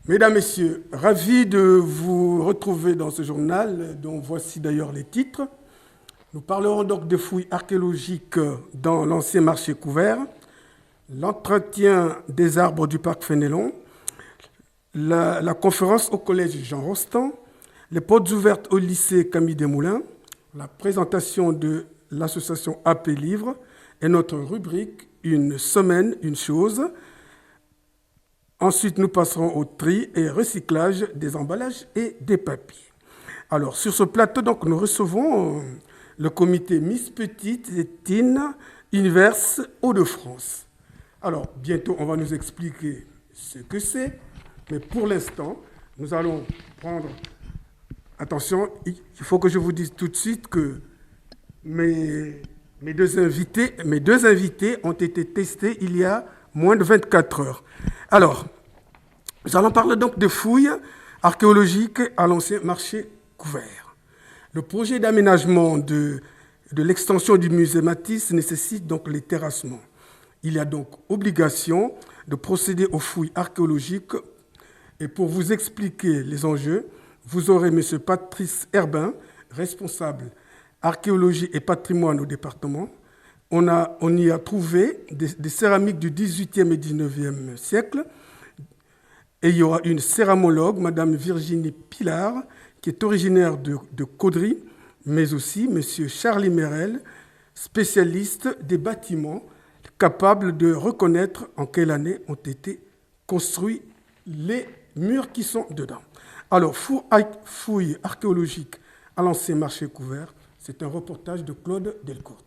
Mesdames, Messieurs, ravi de vous retrouver dans ce journal, dont voici d'ailleurs les titres. Nous parlerons donc de fouilles archéologiques dans l'ancien marché couvert, l'entretien des arbres du parc Fénélon, la conférence au collège Jean Rostand, les portes ouvertes au lycée Camille Desmoulins, la présentation de l'association AP Livre et notre rubrique Une semaine, une chose. Ensuite, nous passerons au tri et recyclage des emballages et des papiers. Alors, sur ce plateau, donc, nous recevons le comité Miss Petite et Teen Univers Hauts-de-France. Alors, bientôt, on va nous expliquer ce que c'est, mais pour l'instant, nous allons prendre... Attention, il faut que je vous dise tout de suite que mes deux invités ont été testés il y a moins de 24 heures. Alors, nous allons parler donc de fouilles archéologiques à l'ancien marché couvert. Le projet d'aménagement de l'extension du musée Matisse nécessite donc les terrassements. Il y a donc obligation de procéder aux fouilles archéologiques. Et pour vous expliquer les enjeux, vous aurez M. Patrice Herbin, responsable archéologie et patrimoine au département. On y a trouvé des céramiques du XVIIIe et XIXe siècle. Et il y aura une céramologue, Mme Virginie Pilar, qui est originaire de Caudry, mais aussi M. Charlie Merel, spécialiste des bâtiments, capable de reconnaître en quelle année ont été construits les murs qui sont dedans. Alors, fouilles archéologiques à l'ancien marché couvert, c'est un reportage de Claude Delcourt.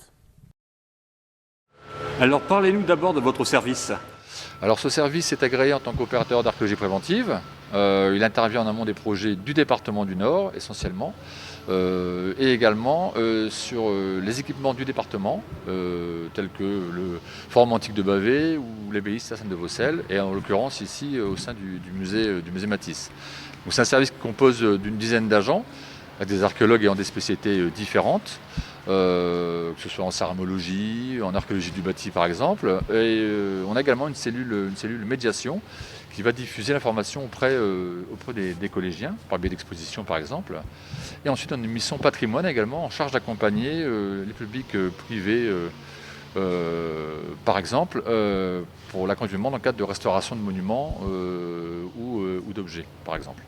Alors, parlez-nous d'abord de votre service. Alors, ce service est agréé en tant qu'opérateur d'archéologie préventive. Il intervient en amont des projets du département du Nord, essentiellement, et également sur les équipements du département, tels que le Forum antique de Bavay ou l'ébéiste Sainte de Vaucelles, et en l'occurrence ici au sein du musée Matisse. Donc, c'est un service qui compose d'une dizaine d'agents, avec des archéologues ayant des spécialités différentes, que ce soit en céramologie, en archéologie du bâti par exemple. Et on a également une cellule médiation qui va diffuser l'information auprès des collégiens, par biais d'expositions par exemple. Et ensuite, on a une mission patrimoine également en charge d'accompagner les publics privés, par exemple, pour l'accompagnement dans le cadre de restauration de monuments ou d'objets, par exemple.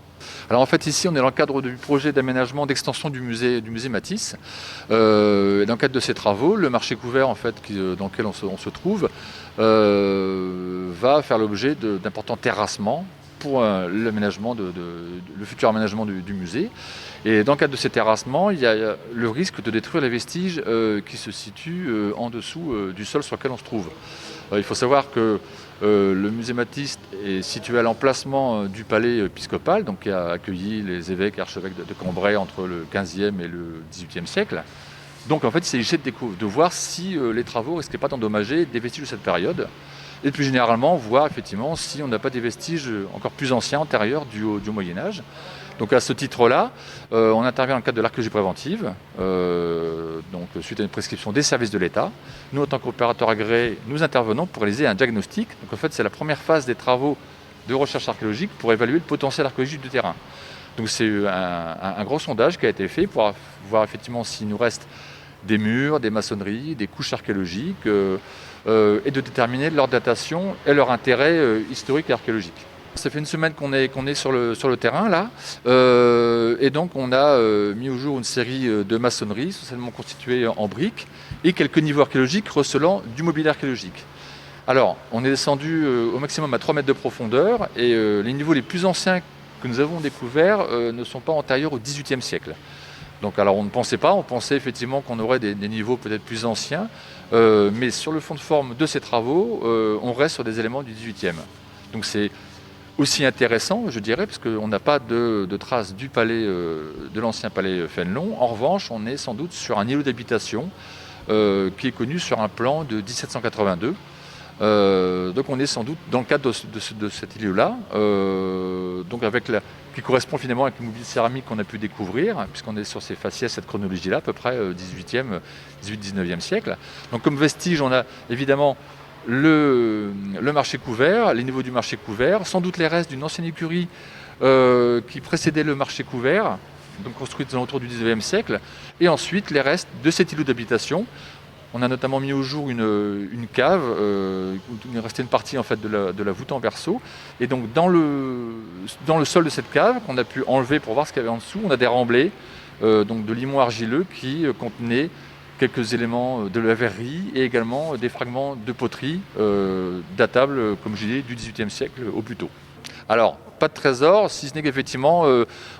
Alors en fait ici on est dans le cadre du projet d'aménagement d'extension du musée Matisse. Dans le cadre de ces travaux, le marché couvert en fait, dans lequel on se trouve va faire l'objet d'importants terrassements pour le futur aménagement du musée. Et dans le cadre de ces terrassements, il y a le risque de détruire les vestiges qui se situent en dessous du sol sur lequel on se trouve. Il faut savoir que le musée Matisse est situé à l'emplacement du palais épiscopal, donc qui a accueilli les évêques et archevêques de Cambrai entre le XVe et le XVIIIe siècle. Donc en fait, il s'agissait de voir si les travaux ne risquaient pas d'endommager des vestiges de cette période. Et plus généralement, voir effectivement si on n'a pas des vestiges encore plus anciens, antérieurs du Moyen-Âge. Donc à ce titre-là, on intervient dans le cadre de l'archéologie préventive, donc suite à une prescription des services de l'État. Nous, en tant qu'opérateurs agréés, nous intervenons pour réaliser un diagnostic. Donc en fait, c'est la première phase des travaux de recherche archéologique pour évaluer le potentiel archéologique du terrain. Donc c'est un gros sondage qui a été fait pour voir effectivement s'il nous reste des murs, des maçonneries, des couches archéologiques, et de déterminer leur datation et leur intérêt historique et archéologique. Ça fait une semaine qu'on est sur le terrain là, et donc on a mis au jour une série de maçonneries, essentiellement constituées en briques, et quelques niveaux archéologiques recelant du mobilier archéologique. Alors, on est descendu au maximum à 3 mètres de profondeur, et les niveaux les plus anciens que nous avons découverts ne sont pas antérieurs au XVIIIe siècle. Donc alors on ne pensait pas, on pensait effectivement qu'on aurait des niveaux peut-être plus anciens, mais sur le fond de forme de ces travaux, on reste sur des éléments du XVIIIe. Donc c'est aussi intéressant, je dirais, parce qu'on n'a pas de traces du palais, de l'ancien palais Fénelon. En revanche, on est sans doute sur un îlot d'habitation qui est connu sur un plan de 1782. Donc on est sans doute dans le cadre de cet îlot-là, donc qui correspond finalement avec le mobilier céramique qu'on a pu découvrir, puisqu'on est sur ces faciès, cette chronologie-là, à peu près 18e, 18-19e siècle. Donc comme vestige, on a évidemment le marché couvert, les niveaux du marché couvert, sans doute les restes d'une ancienne écurie qui précédait le marché couvert, donc construite autour du 19e siècle, et ensuite les restes de cet îlot d'habitation. On a notamment mis au jour une cave, où il restait une partie en fait, de la voûte en berceau. Et donc dans le sol de cette cave, qu'on a pu enlever pour voir ce qu'il y avait en dessous, on a des remblais donc de limon argileux qui contenaient quelques éléments de la verrerie et également des fragments de poterie datables, comme je disais, du XVIIIe siècle au plus tôt. Alors, pas de trésor, si ce n'est qu'effectivement,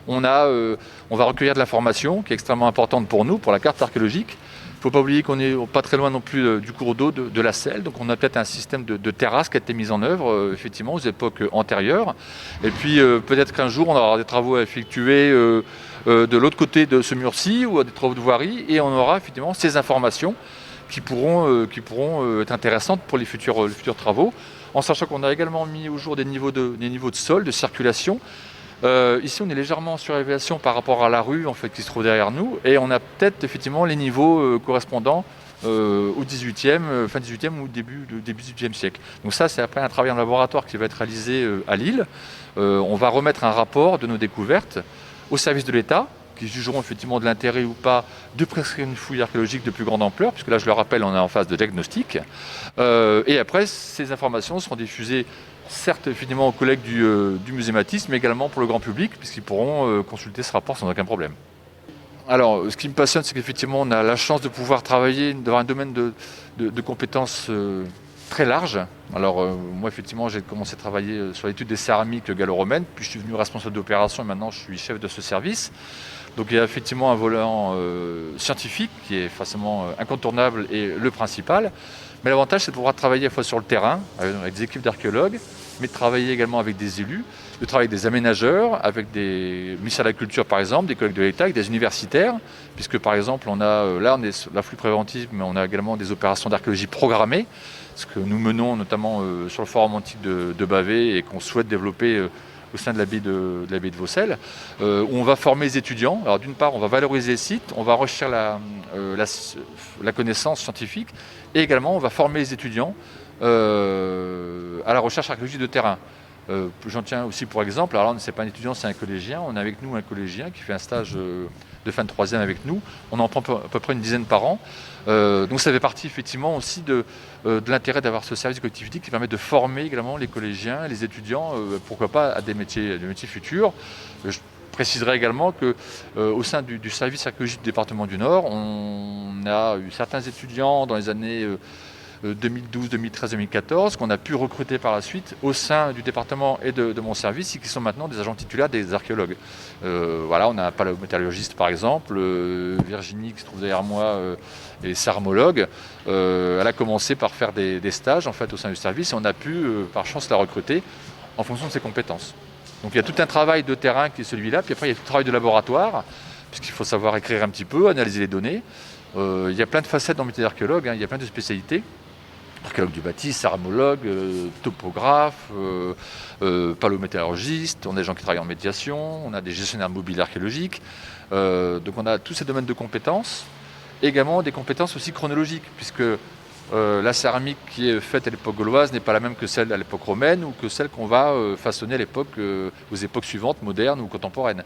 on va recueillir de l'information qui est extrêmement importante pour nous, pour la carte archéologique. Il ne faut pas oublier qu'on n'est pas très loin non plus du cours d'eau de la Selle, donc on a peut-être un système de terrasse qui a été mis en œuvre effectivement aux époques antérieures. Et puis peut-être qu'un jour on aura des travaux à effectuer de l'autre côté de ce mur-ci ou des travaux de voirie, et on aura effectivement ces informations qui pourront être intéressantes pour les futurs travaux, en sachant qu'on a également mis au jour des niveaux de sol, de circulation. Ici, on est légèrement en surélévation par rapport à la rue en fait, qui se trouve derrière nous, et on a peut-être effectivement les niveaux correspondant au 18e, fin 18e ou début 18e siècle. Donc ça, c'est après un travail en laboratoire qui va être réalisé à Lille. On va remettre un rapport de nos découvertes au service de l'État, qui jugeront effectivement de l'intérêt ou pas de prescrire une fouille archéologique de plus grande ampleur, puisque là, je le rappelle, on est en phase de diagnostic. Et après, ces informations seront diffusées certes effectivement aux collègues du musée Matisse, mais également pour le grand public, puisqu'ils pourront consulter ce rapport sans aucun problème. Alors, ce qui me passionne, c'est qu'effectivement, on a la chance de pouvoir travailler, d'avoir un domaine de compétences très large. Alors, moi, effectivement, j'ai commencé à travailler sur l'étude des céramiques gallo-romaines, puis je suis devenu responsable d'opération et maintenant je suis chef de ce service. Donc, il y a effectivement un volant scientifique qui est forcément incontournable et le principal. Mais l'avantage, c'est de pouvoir travailler à la fois sur le terrain, avec des équipes d'archéologues, mais de travailler également avec des élus, de travailler avec des aménageurs, avec des ministères de la Culture par exemple, des collègues de l'État, avec des universitaires, puisque par exemple, on est sur l'afflux préventif, mais on a également des opérations d'archéologie programmées, ce que nous menons notamment sur le forum antique de Bavay et qu'on souhaite développer au sein de l'abbaye de Vaucelles, où on va former les étudiants. Alors d'une part, on va valoriser les sites, on va enrichir la connaissance scientifique, et également on va former les étudiants à la recherche archéologique de terrain. J'en tiens aussi pour exemple, alors là, ce n'est pas un étudiant, c'est un collégien. On a avec nous un collégien qui fait un stage de fin de troisième avec nous. On en prend à peu près une dizaine par an. Donc ça fait partie effectivement aussi de l'intérêt d'avoir ce service de collectivité qui permet de former également les collégiens, les étudiants, pourquoi pas à des métiers futurs. Je préciserai également qu'au sein du service archéologique du département du Nord, on a eu certains étudiants dans les années 2012, 2013, 2014, qu'on a pu recruter par la suite au sein du département et de mon service, et qui sont maintenant des agents titulaires des archéologues. Voilà, on a un paléométallurgiste par exemple, Virginie qui se trouve derrière moi est céramologue. Elle a commencé par faire des stages en fait, au sein du service, et on a pu par chance la recruter en fonction de ses compétences. Donc il y a tout un travail de terrain qui est celui-là, puis après il y a tout le travail de laboratoire, puisqu'il faut savoir écrire un petit peu, analyser les données. Il y a plein de facettes dans le métier d'archéologue, il y a plein de spécialités. Archéologue du bâti, céramologue, topographe, paléométallurgiste, on a des gens qui travaillent en médiation, on a des gestionnaires de mobilier archéologique. Donc on a tous ces domaines de compétences, également des compétences aussi chronologiques, puisque la céramique qui est faite à l'époque gauloise n'est pas la même que celle à l'époque romaine ou que celle qu'on va façonner aux époques suivantes, modernes ou contemporaines.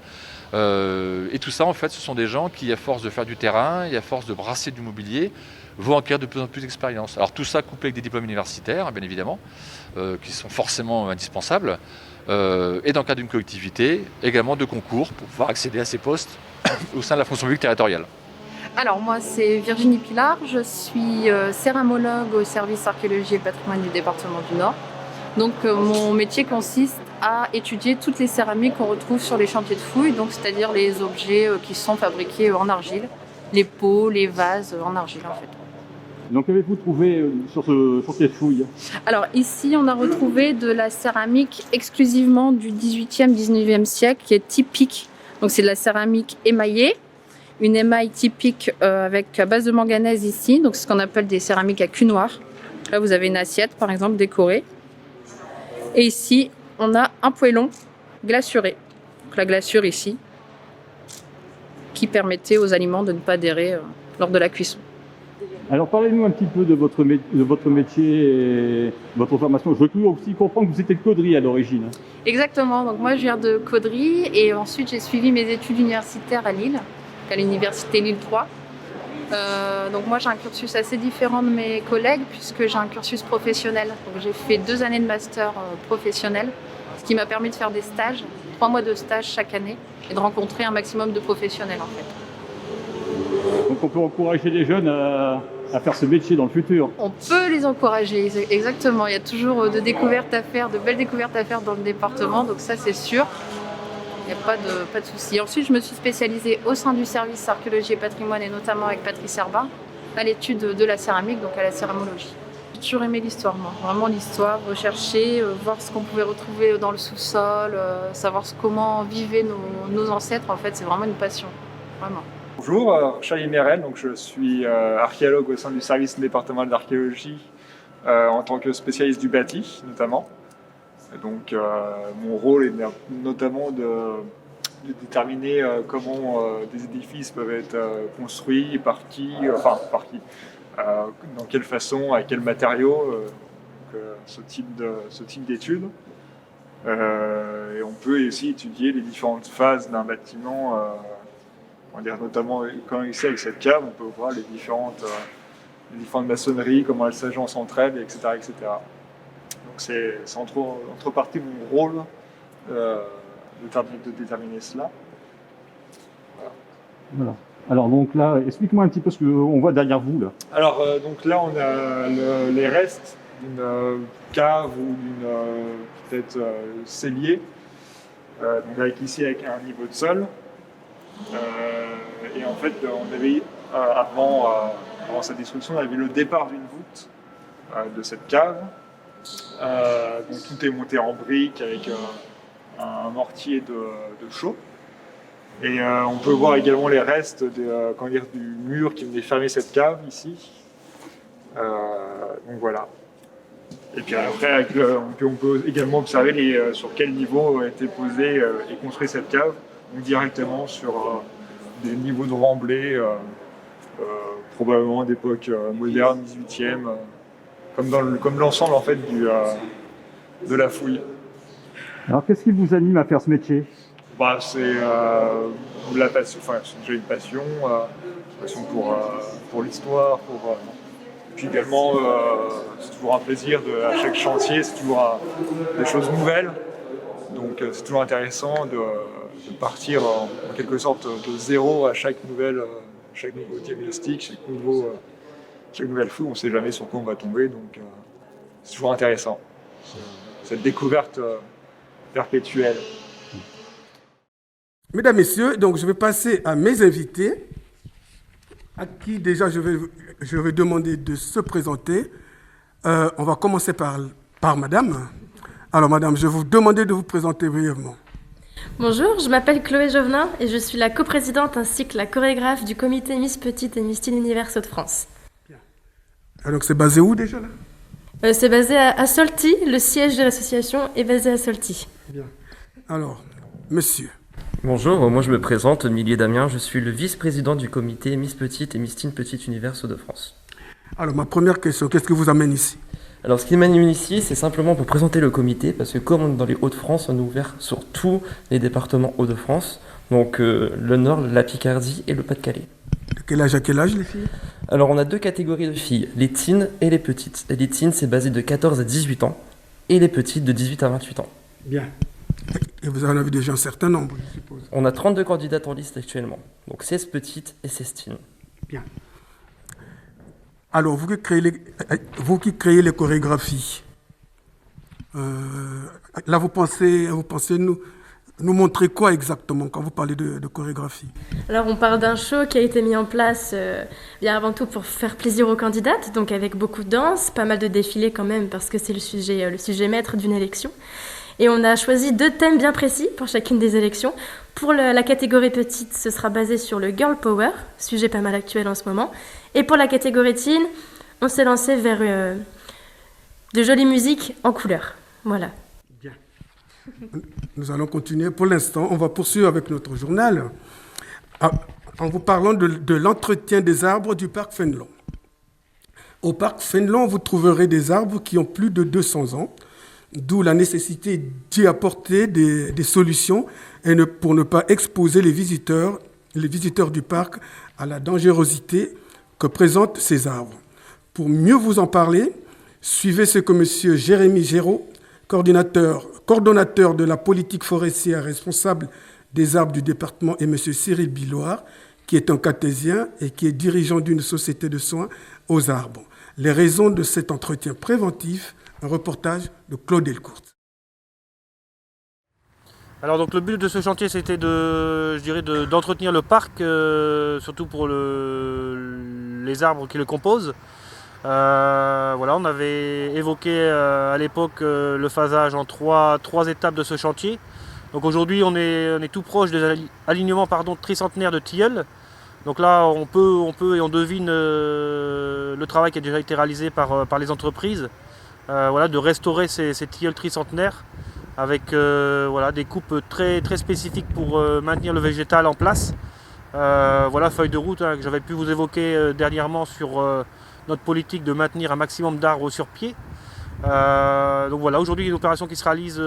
Et tout ça, en fait, ce sont des gens qui, à force de faire du terrain et à force de brasser du mobilier, vont acquérir de plus en plus d'expérience. Alors tout ça couplé avec des diplômes universitaires, bien évidemment, qui sont forcément indispensables, et dans le cadre d'une collectivité, également de concours pour pouvoir accéder à ces postes au sein de la fonction publique territoriale. Alors moi c'est Virginie Pilar, je suis céramologue au service archéologie et patrimoine du département du Nord. Donc mon métier consiste à étudier toutes les céramiques qu'on retrouve sur les chantiers de fouilles, donc c'est-à-dire les objets qui sont fabriqués en argile, les pots, les vases en argile en fait. Donc qu'avez-vous trouvé sur ce chantier de fouilles? Alors ici on a retrouvé de la céramique exclusivement du 18e, 19e siècle qui est typique. Donc c'est de la céramique émaillée. Une émaille typique avec à base de manganèse ici, donc c'est ce qu'on appelle des céramiques à cul noir. Là vous avez une assiette par exemple décorée. Et ici on a un poêlon glaçuré. Donc la glaçure ici qui permettait aux aliments de ne pas adhérer lors de la cuisson. Alors parlez-nous un petit peu de votre métier et votre formation. Je veux aussi comprendre que vous étiez de Caudry à l'origine. Exactement, donc moi je viens de Caudry et ensuite j'ai suivi mes études universitaires à Lille, à l'université Lille 3. Donc moi j'ai un cursus assez différent de mes collègues puisque j'ai un cursus professionnel. Donc j'ai fait 2 années de master professionnel, ce qui m'a permis de faire des stages, 3 mois de stage chaque année et de rencontrer un maximum de professionnels en fait. Donc on peut encourager les jeunes à faire ce métier dans le futur. On peut les encourager, exactement. Il y a toujours de découvertes à faire, de belles découvertes à faire dans le département, donc ça c'est sûr. Il n'y a pas de souci. Ensuite, je me suis spécialisée au sein du service archéologie et patrimoine et notamment avec Patrice Herbin à l'étude de la céramique, donc à la céramologie. J'ai toujours aimé l'histoire, moi. Vraiment l'histoire, rechercher, voir ce qu'on pouvait retrouver dans le sous-sol, savoir comment vivaient nos ancêtres. En fait, c'est vraiment une passion, vraiment. Bonjour, Charlie Merel, donc je suis archéologue au sein du service départemental d'archéologie en tant que spécialiste du bâti notamment. Et donc mon rôle est notamment de déterminer comment des édifices peuvent être construits, par qui, dans quelle façon, avec quels matériaux, ce type d'études. Et on peut aussi étudier les différentes phases d'un bâtiment. On va dire notamment quand ici avec cette cave, on peut voir les différentes maçonneries, comment elles s'agencent entre elles, etc. etc. Donc c'est entre partie mon rôle de déterminer cela. Voilà. Alors donc là, explique-moi un petit peu ce qu'on voit derrière vous là. Alors donc là on a les restes d'une cave ou d'une peut-être cellier, donc avec un niveau de sol. Et en fait, on avait avant sa destruction, on avait le départ d'une voûte de cette cave. Donc tout est monté en briques avec un mortier de chaux. Et on peut voir également les restes du mur qui venait fermer cette cave ici. Donc voilà. Et puis après, on peut également observer sur quel niveau a été posée et construite cette cave. Donc directement sur des niveaux de remblai, probablement d'époque moderne, 18e, comme l'ensemble en fait de la fouille. Alors qu'est-ce qui vous anime à faire ce métier ? C'est la passion, c'est déjà une passion pour l'histoire, puis également c'est toujours un plaisir à chaque chantier, c'est toujours des choses nouvelles, donc c'est toujours intéressant de partir en quelque sorte de zéro à chaque nouveau diagnostic, chaque nouvelle fouille. On ne sait jamais sur quoi on va tomber, donc c'est toujours intéressant. Cette découverte perpétuelle. Mesdames, Messieurs, donc je vais passer à mes invités, à qui déjà je vais demander de se présenter. On va commencer par Madame. Alors Madame, je vais vous demander de vous présenter brièvement. Bonjour, je m'appelle Chloé Jovenin et je suis la coprésidente ainsi que la chorégraphe du comité Miss Petite et Miss Teen Univers Hauts-de-France. Alors donc c'est basé où déjà là ? C'est basé à Solty, le siège de l'association est basé à Solty. Bien. Alors, monsieur. Bonjour, moi je me présente, Milier Damien, je suis le vice-président du comité Miss Petite et Miss Teen Petite Univers Hauts-de-France. Alors ma première question, qu'est-ce qui vous amène ici ? Alors ce qui m'anime ici, c'est simplement pour présenter le comité, parce que comme on est dans les Hauts-de-France, on est ouvert sur tous les départements Hauts-de-France, donc le Nord, la Picardie et le Pas-de-Calais. De quel âge à quel âge les filles ? Alors on a 2 catégories de filles, les teens et les petites. Et les teens, c'est basé de 14 à 18 ans, et les petites de 18 à 28 ans. Bien. Et vous en avez déjà un certain nombre, je suppose. On a 32 candidates en liste actuellement, donc 16 petites et 16 teens. Bien. Alors, vous qui créez les chorégraphies, là, vous pensez nous montrer quoi exactement quand vous parlez de chorégraphie ? Alors on parle d'un show qui a été mis en place bien avant tout pour faire plaisir aux candidates, donc avec beaucoup de danse, pas mal de défilés quand même parce que c'est le sujet maître d'une élection. Et on a choisi 2 thèmes bien précis pour chacune des élections. Pour la catégorie petite, ce sera basé sur le girl power, sujet pas mal actuel en ce moment. Et pour la catégorie teen, on s'est lancé vers de jolies musiques en couleur. Voilà. Bien. Nous allons continuer. Pour l'instant, on va poursuivre avec notre journal en vous parlant de l'entretien des arbres du parc Fénelon. Au parc Fénelon, vous trouverez des arbres qui ont plus de 200 ans, d'où la nécessité d'y apporter des solutions pour ne pas exposer les visiteurs du parc à la dangerosité que présentent ces arbres. Pour mieux vous en parler, suivez ce que M. Jérémy Géraud, coordonnateur de la politique forestière responsable des arbres du département, et M. Cyril Billoire, qui est un cartésien et qui est dirigeant d'une société de soins aux arbres. Les raisons de cet entretien préventif, un reportage de Claude Delcourt. Alors donc le but de ce chantier c'était d'entretenir le parc, surtout pour les arbres qui le composent. On avait évoqué à l'époque le phasage en trois étapes de ce chantier. Donc aujourd'hui on est tout proche des alignements tricentenaires de tilleuls. Donc là on peut et on devine le travail qui a déjà été réalisé par les entreprises, de restaurer ces tilleuls tricentenaires avec des coupes très, très spécifiques pour maintenir le végétal en place. Feuille de route que j'avais pu vous évoquer dernièrement sur notre politique de maintenir un maximum d'arbres sur pied. Aujourd'hui une opération qui se réalise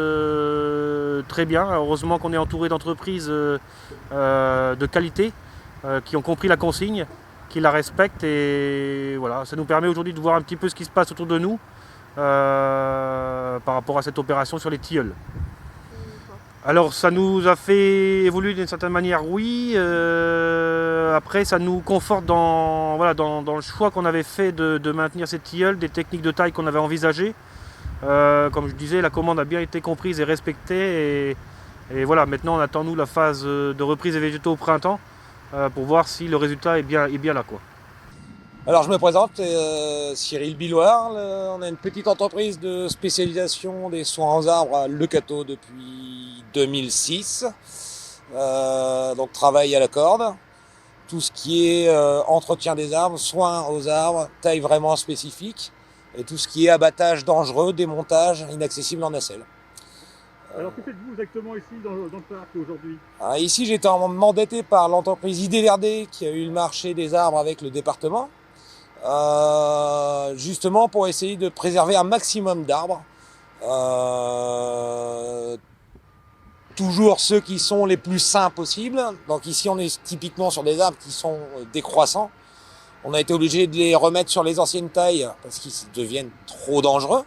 très bien. Heureusement qu'on est entouré d'entreprises de qualité qui ont compris la consigne, qui la respectent, et ça nous permet aujourd'hui de voir un petit peu ce qui se passe autour de nous par rapport à cette opération sur les tilleuls. Alors ça nous a fait évoluer d'une certaine manière, oui. Après ça nous conforte dans le choix qu'on avait fait de maintenir ces tilleuls, des techniques de taille qu'on avait envisagées. Comme je disais, la commande a bien été comprise et respectée, et maintenant on attend nous la phase de reprise des végétaux au printemps pour voir si le résultat est bien là, quoi. Alors je me présente, Cyril Billoire. On a une petite entreprise de spécialisation des soins aux arbres à Le Cateau depuis 2006. Donc travail à la corde, tout ce qui est entretien des arbres, soins aux arbres, taille vraiment spécifique, et tout ce qui est abattage dangereux, démontage inaccessible en nacelle. Alors que faites-vous exactement ici dans le parc aujourd'hui? Ici j'ai été mandaté par l'entreprise IDVRD qui a eu le marché des arbres avec le département. Justement pour essayer de préserver un maximum d'arbres, toujours ceux qui sont les plus sains possibles. Donc ici on est typiquement sur des arbres qui sont décroissants. On a été obligé de les remettre sur les anciennes tailles parce qu'ils deviennent trop dangereux.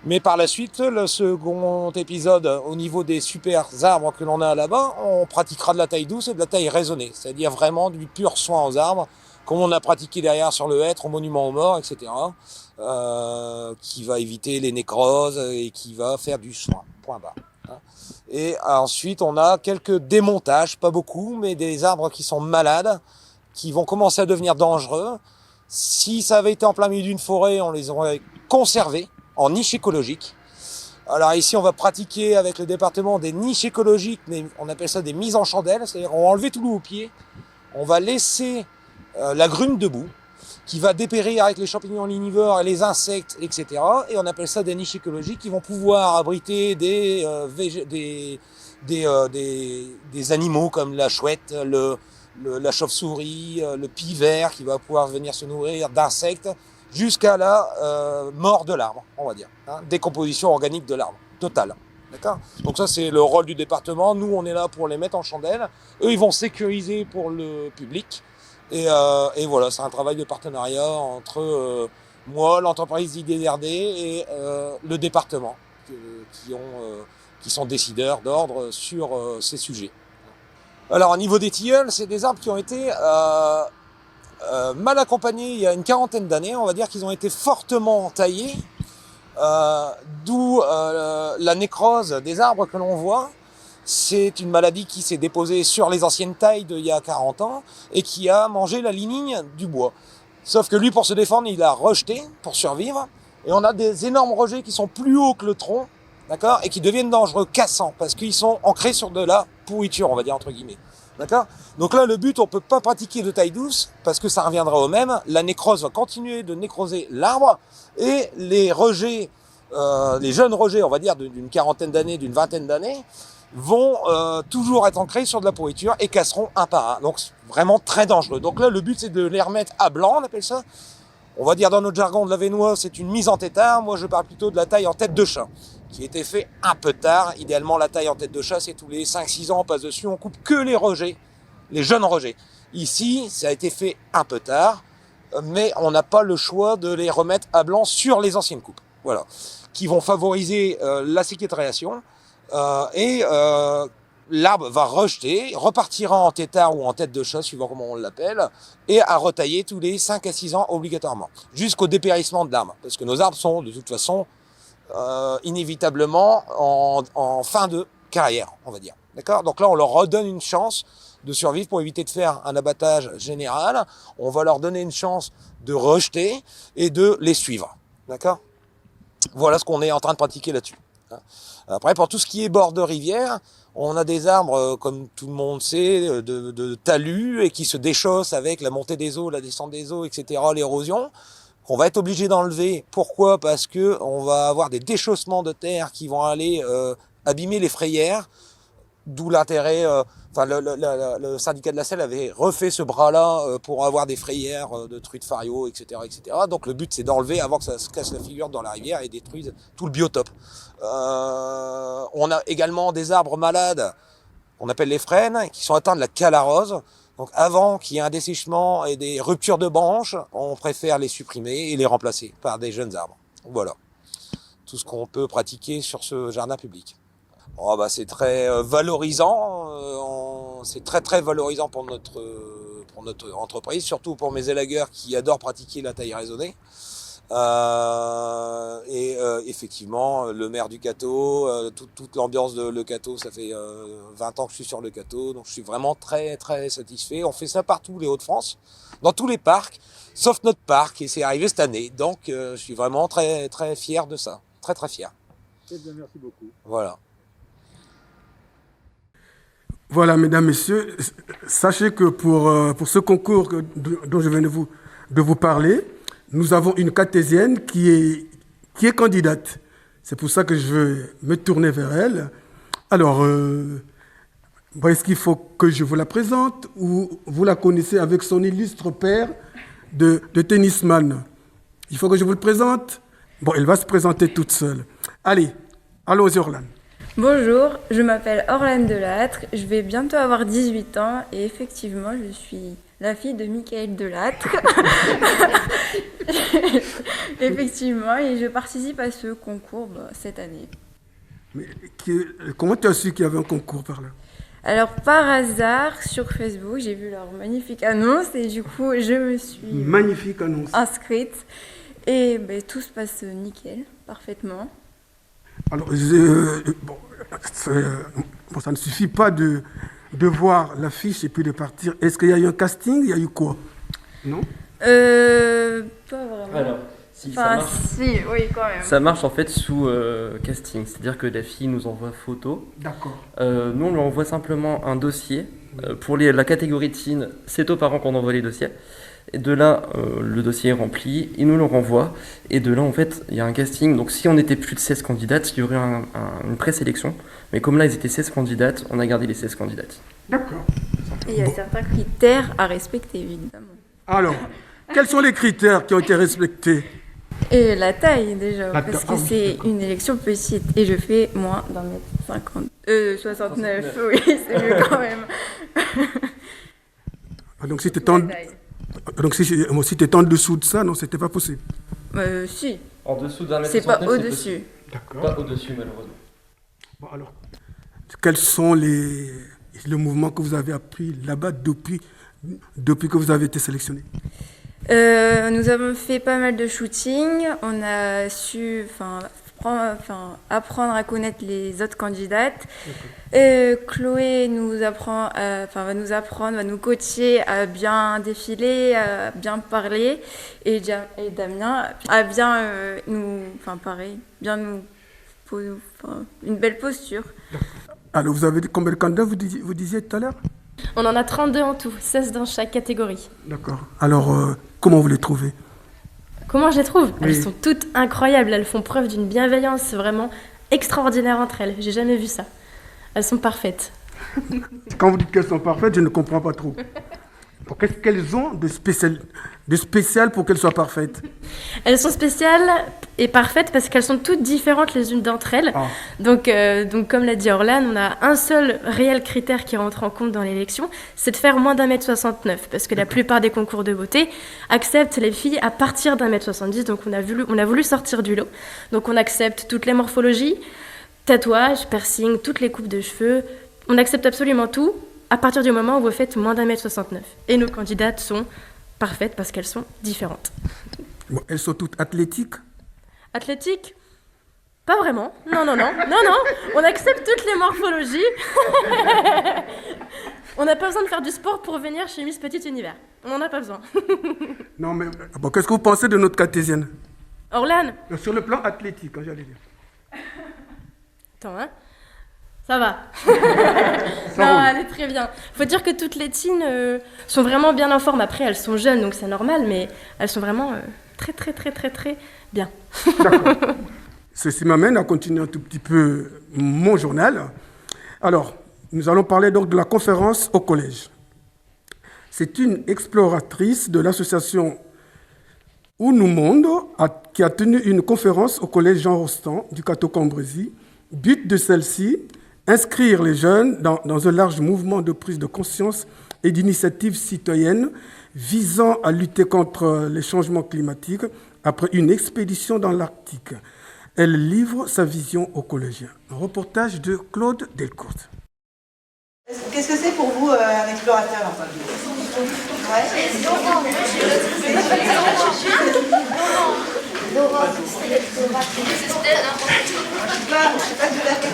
Mais par la suite, le second épisode, au niveau des super arbres que l'on a là-bas, on pratiquera de la taille douce et de la taille raisonnée, c'est-à-dire vraiment du pur soin aux arbres, comme on a pratiqué derrière sur le hêtre, au monument aux morts, etc., qui va éviter les nécroses et qui va faire du soin, point barre. Et ensuite, on a quelques démontages, pas beaucoup, mais des arbres qui sont malades, qui vont commencer à devenir dangereux. Si ça avait été en plein milieu d'une forêt, on les aurait conservés en niche écologique. Alors ici, on va pratiquer avec le département des niches écologiques, on appelle ça des mises en chandelle, c'est-à-dire on va enlever tout le pied, on va laisser la grume debout, qui va dépérir avec les champignons linivores et les insectes, etc. Et on appelle ça des niches écologiques qui vont pouvoir abriter des animaux comme la chouette, la chauve-souris, le pivert qui va pouvoir venir se nourrir d'insectes, jusqu'à la mort de l'arbre, on va dire, décomposition organique de l'arbre, totale. D'accord ? Donc ça, c'est le rôle du département. Nous, on est là pour les mettre en chandelle. Eux, ils vont sécuriser pour le public. Et voilà, c'est un travail de partenariat entre moi, l'entreprise IDVRD et le département, qui sont décideurs d'ordre sur ces sujets. Alors, au niveau des tilleuls, c'est des arbres qui ont été mal accompagnés il y a une quarantaine d'années. On va dire qu'ils ont été fortement taillés, d'où la nécrose des arbres que l'on voit. C'est une maladie qui s'est déposée sur les anciennes tailles d'il y a 40 ans et qui a mangé la lignine du bois. Sauf que lui, pour se défendre, il a rejeté pour survivre. Et on a des énormes rejets qui sont plus hauts que le tronc, d'accord, et qui deviennent dangereux, cassants, parce qu'ils sont ancrés sur de la pourriture, on va dire entre guillemets. D'accord ? Donc là, le but, on peut pas pratiquer de taille douce, parce que ça reviendra au même. La nécrose va continuer de nécroser l'arbre, et les rejets, les jeunes rejets, on va dire, d'une quarantaine d'années, d'une vingtaine d'années, vont toujours être ancrés sur de la pourriture et casseront un par un. Donc, vraiment très dangereux. Donc là, le but, c'est de les remettre à blanc, on appelle ça. On va dire dans notre jargon de la Vénois, c'est une mise en tétard. Moi, je parle plutôt de la taille en tête de chat, qui était fait un peu tard. Idéalement, la taille en tête de chat, c'est tous les 5-6 ans, on passe dessus, on coupe que les rejets, les jeunes rejets. Ici, ça a été fait un peu tard, mais on n'a pas le choix de les remettre à blanc sur les anciennes coupes. Voilà. Qui vont favoriser la séquestration et l'arbre va rejeter, repartira en tétard ou en tête de chat, suivant comment on l'appelle, et à retailler tous les 5 à 6 ans obligatoirement, jusqu'au dépérissement de l'arbre. Parce que nos arbres sont de toute façon inévitablement en fin de carrière, on va dire. D'accord ? Donc là, on leur redonne une chance de survivre pour éviter de faire un abattage général. On va leur donner une chance de rejeter et de les suivre. D'accord ? Voilà ce qu'on est en train de pratiquer là-dessus. Après, pour tout ce qui est bord de rivière, on a des arbres, comme tout le monde sait, de talus et qui se déchaussent avec la montée des eaux, la descente des eaux, etc., l'érosion, qu'on va être obligé d'enlever. Pourquoi ? Parce que on va avoir des déchaussements de terre qui vont aller abîmer les frayères, d'où l'intérêt... le syndicat de la Selle avait refait ce bras-là pour avoir des frayères de truites fario, etc., etc. Donc le but, c'est d'enlever avant que ça se casse la figure dans la rivière et détruise tout le biotope. On a également des arbres malades, qu'on appelle les frênes, qui sont atteints de la calarose. Donc avant qu'il y ait un dessèchement et des ruptures de branches, on préfère les supprimer et les remplacer par des jeunes arbres. Voilà. Tout ce qu'on peut pratiquer sur ce jardin public. Oh bah c'est très valorisant, c'est très valorisant pour notre entreprise, surtout pour mes élagueurs qui adorent pratiquer la taille raisonnée. Effectivement, le maire du Cateau, toute l'ambiance de Le Cateau, ça fait 20 ans que je suis sur Le Cateau, donc je suis vraiment très satisfait. On fait ça partout, les Hauts-de-France, dans tous les parcs, sauf notre parc, et c'est arrivé cette année, donc je suis vraiment très fier de ça, très fier. Eh bien, merci beaucoup. Voilà. Voilà, mesdames, messieurs, sachez que pour ce concours dont je viens de vous parler, nous avons une cartésienne qui est candidate. C'est pour ça que je veux me tourner vers elle. Alors, est-ce qu'il faut que je vous la présente ou vous la connaissez avec son illustre père de tennisman? Il faut que je vous le présente? Bon, elle va se présenter toute seule. Allez, allons-y, Orlane. Bonjour, je m'appelle Orlane Delattre, je vais bientôt avoir 18 ans et effectivement je suis la fille de Michael Delattre. Effectivement, et je participe à ce concours cette année. Mais comment tu as su qu'il y avait un concours par là? Alors par hasard, sur Facebook, j'ai vu leur magnifique annonce et du coup je me suis magnifique annonce. Inscrite et tout se passe nickel, parfaitement. Alors, ça ne suffit pas de voir l'affiche et puis de partir. Est-ce qu'il y a eu un casting? Il y a eu quoi? Non? Pas vraiment. Alors, si, ça marche. Si, oui, quand même. Ça marche en fait sous casting, c'est-à-dire que la fille nous envoie photo. D'accord. Nous, on lui envoie simplement un dossier. Pour la catégorie teen, c'est aux parents qu'on envoie les dossiers. Et de là, le dossier est rempli, il nous le renvoie. Et de là, en fait, il y a un casting. Donc, si on était plus de 16 candidates, il y aurait une présélection. Mais comme là, ils étaient 16 candidates, on a gardé les 16 candidates. D'accord. Et il y a certains critères à respecter, évidemment. Alors, quels sont les critères qui ont été respectés? Et la taille, déjà, parce que c'est une élection petite. Et je fais moins d'1m50. 69, oui, c'est mieux quand même. Donc, si tu es en dessous de ça, non, c'était pas possible. Si. En dessous d'un mètre c'est 69, pas au-dessus. D'accord. Pas au-dessus, malheureusement. Bon, alors, quels sont le mouvement que vous avez appris là-bas depuis que vous avez été sélectionné? Nous avons fait pas mal de shooting. On a su apprendre à connaître les autres candidates. Chloé va nous coacher à bien défiler, à bien parler. Et Damien à bien une belle posture. Alors, vous avez combien de candidats, vous disiez tout à l'heure? On en a 32 en tout, 16 dans chaque catégorie. D'accord. Alors, comment vous les trouvez? Comment je les trouve? Oui. Elles sont toutes incroyables, elles font preuve d'une bienveillance vraiment extraordinaire entre elles. J'ai jamais vu ça. Elles sont parfaites. Quand vous dites qu'elles sont parfaites, je ne comprends pas trop. Qu'est-ce qu'elles ont de spécial pour qu'elles soient parfaites? Elles sont spéciales et parfaites parce qu'elles sont toutes différentes les unes d'entre elles. Ah. Donc, comme l'a dit Orlan, on a un seul réel critère qui rentre en compte dans l'élection, c'est de faire moins d'1m69. Parce que la plupart des concours de beauté acceptent les filles à partir d'1m70. Donc, on a voulu sortir du lot. Donc, on accepte toutes les morphologies, tatouages, piercings, toutes les coupes de cheveux. On accepte absolument tout à partir du moment où vous faites moins d'1m69. Et nos candidates sont parfaites parce qu'elles sont différentes. Bon, elles sont toutes athlétiques? Athlétique? Pas vraiment. Non. On accepte toutes les morphologies. On n'a pas besoin de faire du sport pour venir chez Miss Petit Univers. On n'en a pas besoin. Non, mais bon, qu'est-ce que vous pensez de notre cartésienne? Orlan? Sur le plan athlétique, hein, j'allais dire. Attends, hein. Ça va. Non, elle est très bien. Faut dire que toutes les teens sont vraiment bien en forme. Après, elles sont jeunes, donc c'est normal, mais elles sont vraiment très bien. D'accord. Ceci m'amène à continuer un tout petit peu mon journal. Alors, nous allons parler donc de la conférence au collège. C'est une exploratrice de l'association Unomundo qui a tenu une conférence au collège Jean Rostand du Cateau-Cambrésis. But de celle-ci, inscrire les jeunes dans un large mouvement de prise de conscience et d'initiatives citoyennes visant à lutter contre les changements climatiques après une expédition dans l'Arctique. Elle livre sa vision aux collégiens. Un reportage de Claude Delcourt. Qu'est-ce que c'est pour vous un explorateur? Ouais. Dora, je suis pas tout à fait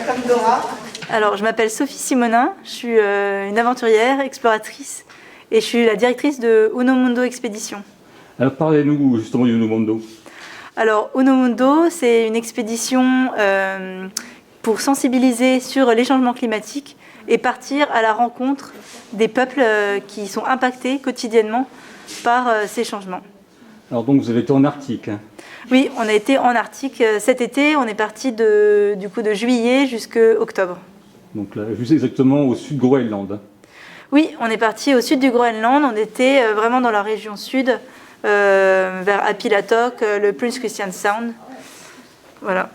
comme Dora. Alors, je m'appelle Sophie Simonin, je suis une aventurière, exploratrice, et je suis la directrice de Unomundo Expédition. Alors parlez-nous justement d'Unomundo. Alors, Unomundo, c'est une expédition pour sensibiliser sur les changements climatiques et partir à la rencontre des peuples qui sont impactés quotidiennement par ces changements. Alors donc vous avez été en Arctique. Oui, on a été en Arctique cet été, on est parti de juillet jusqu'à octobre. Donc là, juste exactement au sud de Groenland. Oui, on est parti au sud du Groenland, on était vraiment dans la région sud, vers Apilatok, le Prince Christian Sound. Voilà.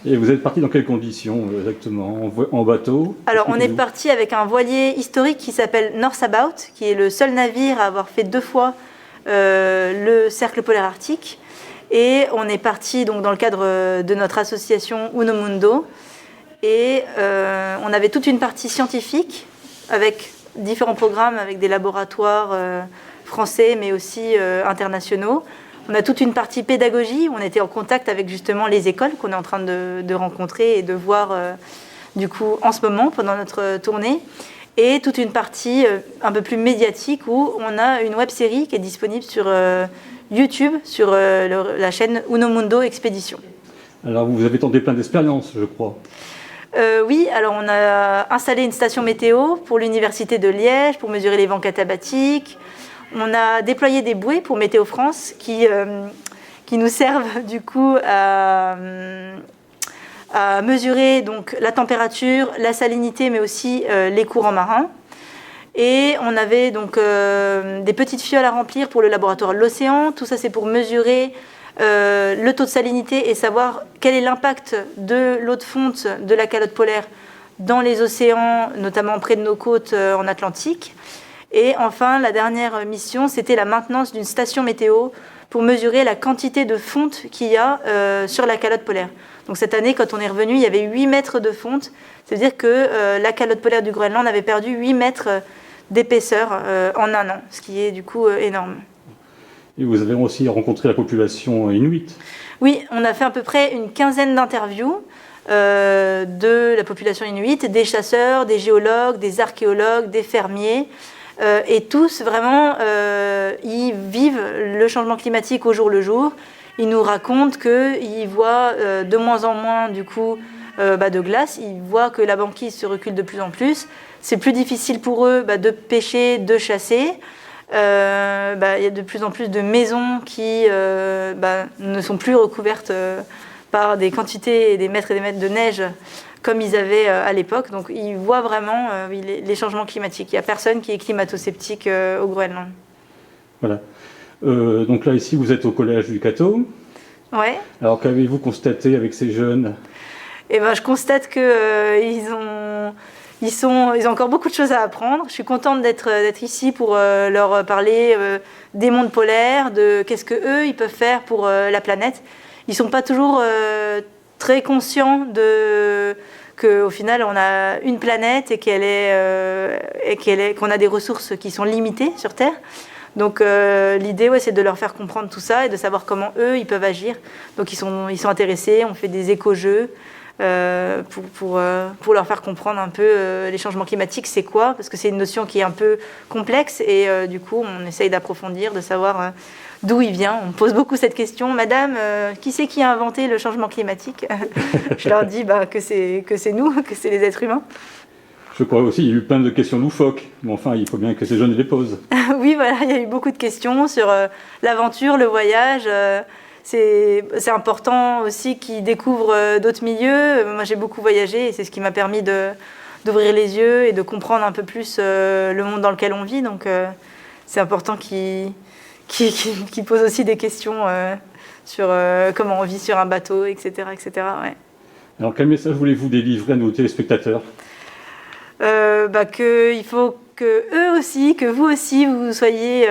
Et vous êtes parti dans quelles conditions exactement? En bateau? Alors on est parti avec un voilier historique qui s'appelle North About, qui est le seul navire à avoir fait 2 fois le cercle polaire arctique. Et on est parti donc dans le cadre de notre association Unomundo. Et on avait toute une partie scientifique avec différents programmes, avec des laboratoires français mais aussi internationaux. On a toute une partie pédagogie où on était en contact avec justement les écoles qu'on est en train de rencontrer et de voir du coup en ce moment pendant notre tournée. Et toute une partie un peu plus médiatique où on a une web-série qui est disponible sur YouTube, sur la chaîne Unomundo Expédition. Alors vous avez tenté plein d'expériences, je crois. Oui, alors on a installé une station météo pour l'université de Liège pour mesurer les vents catabatiques. On a déployé des bouées pour Météo France qui nous servent du coup à mesurer donc la température, la salinité, mais aussi les courants marins. Et on avait donc des petites fioles à remplir pour le laboratoire de l'océan. Tout ça, c'est pour mesurer le taux de salinité et savoir quel est l'impact de l'eau de fonte de la calotte polaire dans les océans, notamment près de nos côtes en Atlantique. Et enfin, la dernière mission, c'était la maintenance d'une station météo pour mesurer la quantité de fonte qu'il y a sur la calotte polaire. Donc cette année, quand on est revenu, il y avait 8 mètres de fonte. Ça veut dire que la calotte polaire du Groenland avait perdu 8 mètres d'épaisseur en un an, ce qui est du coup énorme. Et vous avez aussi rencontré la population inuit. Oui, on a fait à peu près une quinzaine d'interviews de la population inuit, des chasseurs, des géologues, des archéologues, des fermiers. Et tous, vraiment, ils vivent le changement climatique au jour le jour. Ils nous racontent qu'ils voient de moins en moins du coup, de glace. Ils voient que la banquise se recule de plus en plus. C'est plus difficile pour eux de pêcher, de chasser. Il y a de plus en plus de maisons qui ne sont plus recouvertes par des quantités et des mètres de neige comme ils avaient à l'époque. Donc ils voient vraiment les changements climatiques. Il n'y a personne qui est climato-sceptique au Groenland. Voilà. Donc là, ici, vous êtes au collège du Cateau. Ouais. Alors, qu'avez-vous constaté avec ces jeunes? Et ben, je constate que ils ont encore beaucoup de choses à apprendre. Je suis contente d'être ici pour leur parler des mondes polaires, de qu'est-ce que eux ils peuvent faire pour la planète. Ils sont pas toujours très conscients qu'au final on a une planète et qu'on a des ressources qui sont limitées sur Terre. Donc l'idée, c'est de leur faire comprendre tout ça et de savoir comment eux ils peuvent agir. Donc ils sont intéressés. On fait des éco-jeux. Pour leur faire comprendre un peu les changements climatiques, c'est quoi, parce que c'est une notion qui est un peu complexe et du coup on essaye d'approfondir, de savoir d'où il vient. On me pose beaucoup cette question: Madame, qui c'est qui a inventé le changement climatique? Je leur dis que c'est nous, que c'est les êtres humains. Je crois aussi, il y a eu plein de questions loufoques, mais enfin il faut bien que ces jeunes les posent. Oui, voilà, il y a eu beaucoup de questions sur l'aventure, le voyage. C'est important aussi qu'ils découvrent d'autres milieux. Moi, j'ai beaucoup voyagé et c'est ce qui m'a permis d'ouvrir les yeux et de comprendre un peu plus le monde dans lequel on vit. Donc, c'est important qu'ils posent aussi des questions sur comment on vit sur un bateau, etc. etc. Ouais. Alors, quel message voulez-vous délivrer à nos téléspectateurs? Qu'il faut que eux aussi, que vous aussi, vous soyez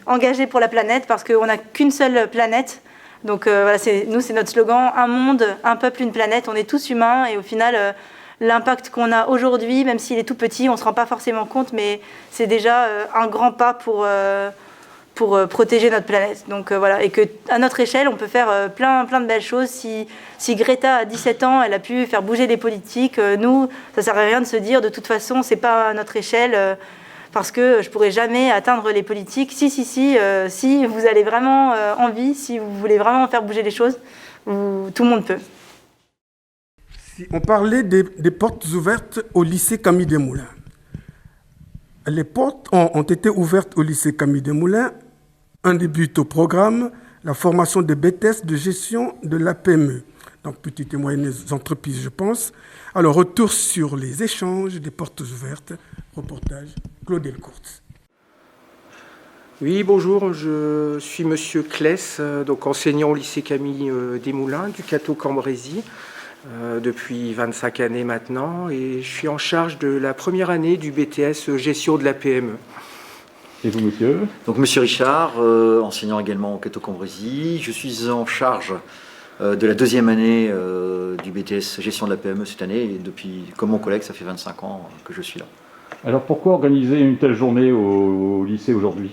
engagés pour la planète, parce qu'on n'a qu'une seule planète. Donc voilà, c'est notre slogan: un monde, un peuple, une planète. On est tous humains et au final, l'impact qu'on a aujourd'hui, même s'il est tout petit, on ne se rend pas forcément compte, mais c'est déjà un grand pas pour protéger notre planète. Donc voilà, et qu'à notre échelle, on peut faire plein de belles choses. Si Greta, à 17 ans, elle a pu faire bouger les politiques, nous, ça ne sert à rien de se dire de toute façon, c'est pas à notre échelle, parce que je ne pourrai jamais atteindre les politiques. Si vous avez vraiment envie, si vous voulez vraiment faire bouger les choses, tout le monde peut. On parlait des portes ouvertes au lycée Camille Desmoulins. Les portes ont été ouvertes au lycée Camille Desmoulins. Un début au programme, la formation des BTS de gestion de la PME. Donc, petites et moyennes entreprises, je pense. Alors, retour sur les échanges des portes ouvertes. Reportage, Claude Delcourte. Oui, bonjour, je suis Monsieur Kless, donc enseignant au lycée Camille Desmoulins du Cateau Cambrésis depuis 25 années maintenant, et je suis en charge de la première année du BTS gestion de la PME. Et vous, monsieur? Donc, monsieur Richard, enseignant également au Cateau Cambrésis. Je suis en charge de la deuxième année du BTS gestion de la PME cette année, et depuis, comme mon collègue, ça fait 25 ans que je suis là. Alors pourquoi organiser une telle journée au lycée aujourd'hui?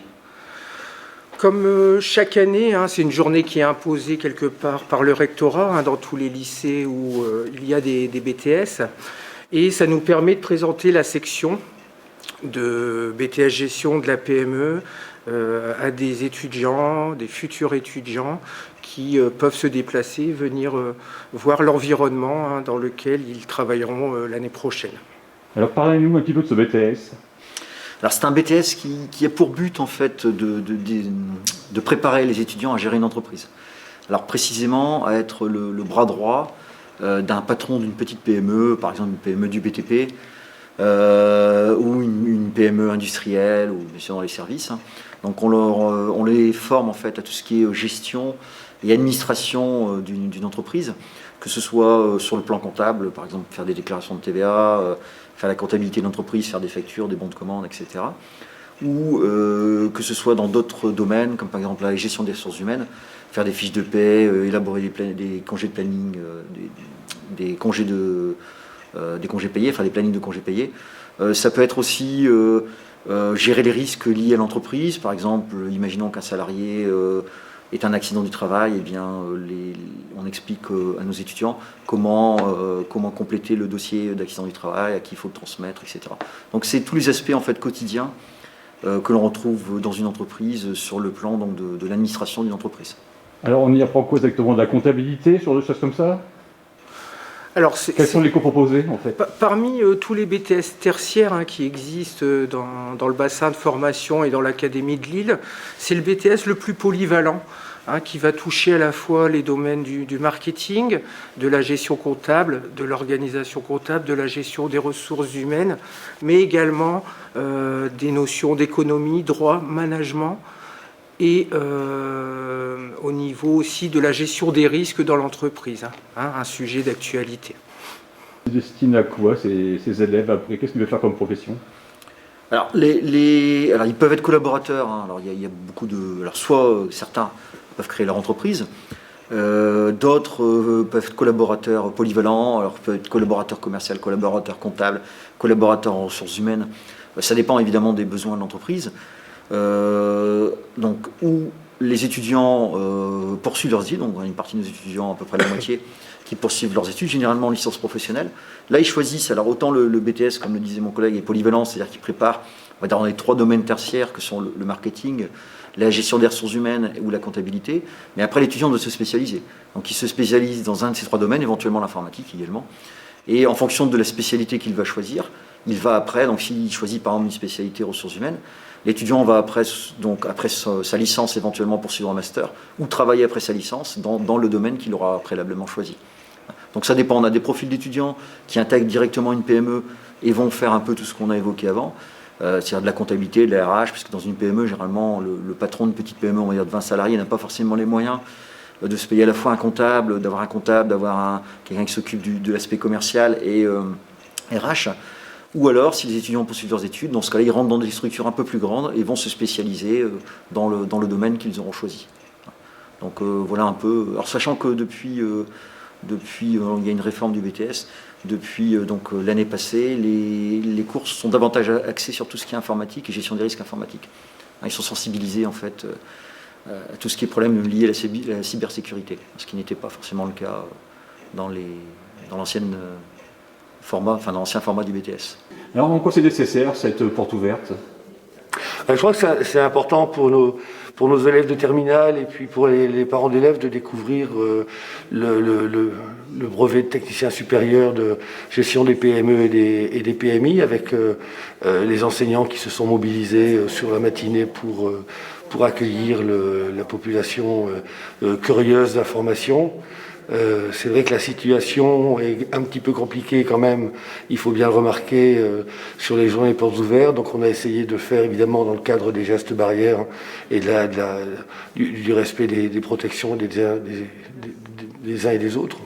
Comme chaque année, c'est une journée qui est imposée quelque part par le rectorat dans tous les lycées où il y a des BTS. Et ça nous permet de présenter la section de BTS gestion de la PME à des étudiants, des futurs étudiants qui peuvent se déplacer, venir voir l'environnement dans lequel ils travailleront l'année prochaine. Alors parlez-nous un petit peu de ce BTS. Alors c'est un BTS qui a pour but en fait de préparer les étudiants à gérer une entreprise. Alors précisément à être le bras droit d'un patron d'une petite PME, par exemple une PME du BTP, ou une PME industrielle, ou bien sûr dans les services. Donc on les forme en fait à tout ce qui est gestion et administration d'une entreprise, que ce soit sur le plan comptable, par exemple faire des déclarations de TVA, faire la comptabilité de l'entreprise, faire des factures, des bons de commande, etc. Ou que ce soit dans d'autres domaines, comme par exemple la gestion des ressources humaines, faire des fiches de paie, élaborer des congés de planning, des congés payés, enfin des plannings de congés payés. Ça peut être aussi gérer les risques liés à l'entreprise. Par exemple, imaginons qu'un salarié est un accident du travail, eh bien, on explique à nos étudiants comment compléter le dossier d'accident du travail, à qui il faut le transmettre, etc. Donc c'est tous les aspects en fait quotidiens que l'on retrouve dans une entreprise sur le plan donc, de l'administration d'une entreprise. Alors on y apprend quoi exactement? De la comptabilité, sur des choses comme ça? Alors, quels sont les cours proposés en fait? Parmi tous les BTS tertiaires qui existent dans le bassin de formation et dans l'Académie de Lille, c'est le BTS le plus polyvalent, qui va toucher à la fois les domaines du marketing, de la gestion comptable, de l'organisation comptable, de la gestion des ressources humaines, mais également des notions d'économie, droit, management, et au niveau aussi de la gestion des risques dans l'entreprise, un sujet d'actualité. Ils se destinent à quoi ces élèves après? Qu'est-ce qu'ils veulent faire comme profession? Alors, alors, ils peuvent être collaborateurs. Alors, il y a beaucoup de. Alors, soit certains peuvent créer leur entreprise, d'autres peuvent être collaborateurs polyvalents. Alors, peuvent être collaborateurs commerciaux, collaborateurs comptables, collaborateurs en ressources humaines. Ça dépend évidemment des besoins de l'entreprise. Donc, où les étudiants poursuivent leurs études. Donc, on a une partie de nos étudiants, à peu près la moitié, qui poursuivent leurs études, généralement en licence professionnelle. Là, ils choisissent, alors autant le BTS, comme le disait mon collègue, est polyvalent, c'est-à-dire qu'ils préparent, on va dire, dans les 3 domaines tertiaires que sont le marketing, la gestion des ressources humaines ou la comptabilité. Mais après, l'étudiant doit se spécialiser. Donc, il se spécialise dans un de ces 3 domaines, éventuellement l'informatique également. Et en fonction de la spécialité qu'il va choisir, il va après, donc s'il choisit par exemple une spécialité ressources humaines, l'étudiant va après sa licence éventuellement poursuivre un master ou travailler après sa licence dans le domaine qu'il aura préalablement choisi. Donc ça dépend, on a des profils d'étudiants qui intègrent directement une PME et vont faire un peu tout ce qu'on a évoqué avant, c'est-à-dire de la comptabilité, de la RH, puisque dans une PME, généralement, le patron d'une petite PME, on va dire de 20 salariés, n'a pas forcément les moyens de se payer à la fois un comptable, d'avoir quelqu'un qui s'occupe de l'aspect commercial et RH. Ou alors, si les étudiants poursuivent leurs études, dans ce cas-là, ils rentrent dans des structures un peu plus grandes et vont se spécialiser dans le domaine qu'ils auront choisi. Donc voilà un peu. Alors sachant que depuis il y a une réforme du BTS, depuis l'année passée, les cours sont davantage axés sur tout ce qui est informatique et gestion des risques informatiques. Ils sont sensibilisés en fait à tout ce qui est problème lié à la cybersécurité, ce qui n'était pas forcément le cas dans l'ancien format du BTS. Alors en quoi c'est nécessaire cette porte ouverte? Je crois que c'est important pour nos élèves de terminale et puis pour les parents d'élèves de découvrir le brevet de technicien supérieur de gestion des PME et des PMI avec les enseignants qui se sont mobilisés sur la matinée pour accueillir la population curieuse d'information. C'est vrai que la situation est un petit peu compliquée quand même, il faut bien le remarquer, sur les journées portes ouvertes. Donc on a essayé de faire évidemment dans le cadre des gestes barrières et du respect des protections des uns et des autres.